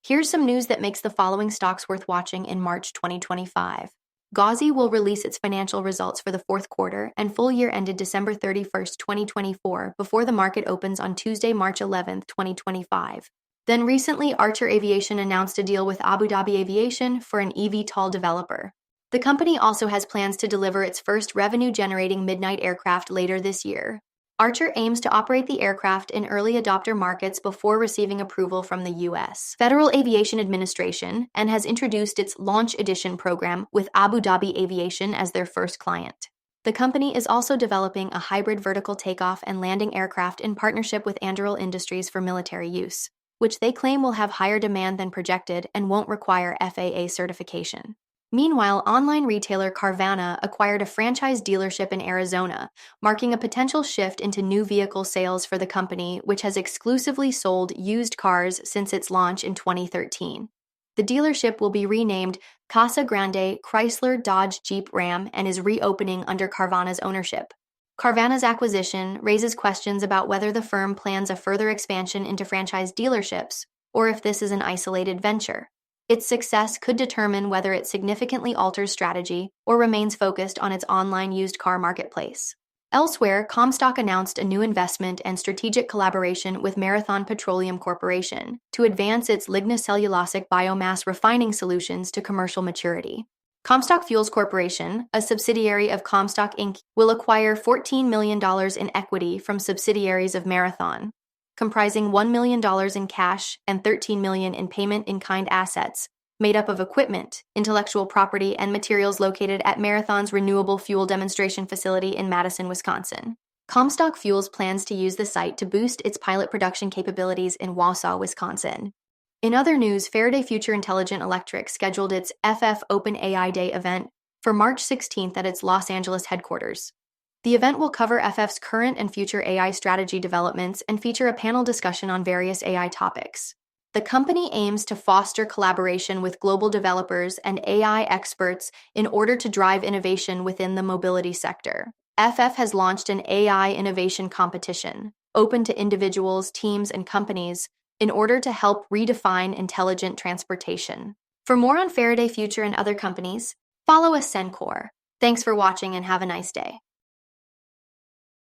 Here's some news that makes the following stocks worth watching in March 2025. Gauzy will release its financial results for the fourth quarter and full year ended December 31st, 2024, before the market opens on Tuesday, March 11th, 2025. Then recently, ACHR Aviation announced a deal with Abu Dhabi Aviation for an eVTOL developer. The company also has plans to deliver its first revenue-generating midnight aircraft later this year. ACHR aims to operate the aircraft in early adopter markets before receiving approval from the U.S. Federal Aviation Administration and has introduced its Launch Edition program with Abu Dhabi Aviation as their first client. The company is also developing a hybrid vertical takeoff and landing aircraft in partnership with Anduril Industries for military use, which they claim will have higher demand than projected and won't require FAA certification. Meanwhile, online retailer Carvana acquired a franchise dealership in Arizona, marking a potential shift into new vehicle sales for the company, which has exclusively sold used cars since its launch in 2013. The dealership will be renamed Casa Grande Chrysler Dodge Jeep Ram and is reopening under Carvana's ownership. Carvana's acquisition raises questions about whether the firm plans a further expansion into franchise dealerships or if this is an isolated venture. Its success could determine whether it significantly alters strategy or remains focused on its online used car marketplace. Elsewhere, Comstock announced a new investment and strategic collaboration with Marathon Petroleum Corporation to advance its lignocellulosic biomass refining solutions to commercial maturity. Comstock Fuels Corporation, a subsidiary of Comstock Inc., will acquire $14 million in equity from subsidiaries of Marathon, comprising $1 million in cash and $13 million in payment-in-kind assets, made up of equipment, intellectual property, and materials located at Marathon's renewable fuel demonstration facility in Madison, Wisconsin. Comstock Fuels plans to use the site to boost its pilot production capabilities in Wausau, Wisconsin. In other news, Faraday Future Intelligent Electric scheduled its FF Open AI Day event for March 16th at its Los Angeles headquarters. The event will cover FF's current and future AI strategy developments and feature a panel discussion on various AI topics. The company aims to foster collaboration with global developers and AI experts in order to drive innovation within the mobility sector. FF has launched an AI innovation competition, open to individuals, teams, and companies, in order to help redefine intelligent transportation. For more on Faraday Future and other companies, follow Ascencore. Thanks for watching and have a nice day.